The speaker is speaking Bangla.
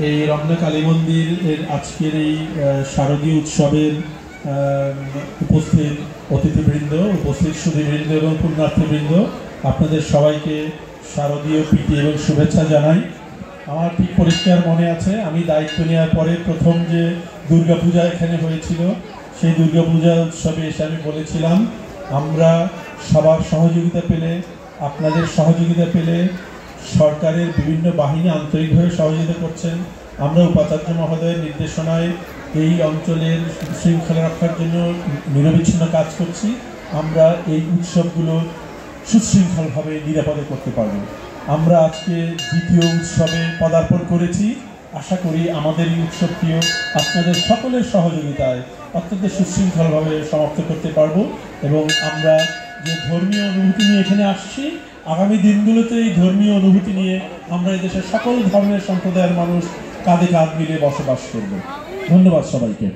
এই রমনা কালী মন্দিরের আজকের এই শারদীয় উৎসবের উপস্থিত অতিথিবৃন্দ, উপস্থিত সুধীবৃন্দ এবং পুণ্যার্থীবৃন্দ, আপনাদের সবাইকে শারদীয় প্রীতি এবং শুভেচ্ছা জানাই। আমার ঠিক পরিষ্কার মনে আছে, আমি দায়িত্ব নেওয়ার পরে প্রথম যে দুর্গাপূজা এখানে হয়েছিল, সেই দুর্গাপূজা উৎসবে এসে আমি বলেছিলাম, আমরা সবার সহযোগিতা পেলে, আপনাদের সহযোগিতা পেলে, সরকারের বিভিন্ন বাহিনী আন্তরিকভাবে সহযোগিতা করছেন, আমরা উপাচার্য মহোদয়ের নির্দেশনায় এই অঞ্চলের শৃঙ্খলা রক্ষার জন্য নিরবিচ্ছিন্ন কাজ করছি। আমরা এই উৎসবগুলো সুশৃঙ্খলভাবে নিরাপদে করতে পারব। আমরা আজকে দ্বিতীয় উৎসবে পদার্পণ করেছি। আশা করি আমাদের এই উৎসবটিও আপনাদের সকলের সহযোগিতায় অত্যন্ত সুশৃঙ্খলভাবে সমাপ্ত করতে পারব এবং আমরা যে ধর্মীয় অনুভূতি নিয়ে এখানে আসছি, আগামী দিনগুলোতে এই ধর্মীয় অনুভূতি নিয়ে আমরা এই দেশের সকল ধর্মের সম্প্রদায়ের মানুষ কাঁধে কাঁধ মিলিয়ে বসবাস করব। ধন্যবাদ সবাইকে।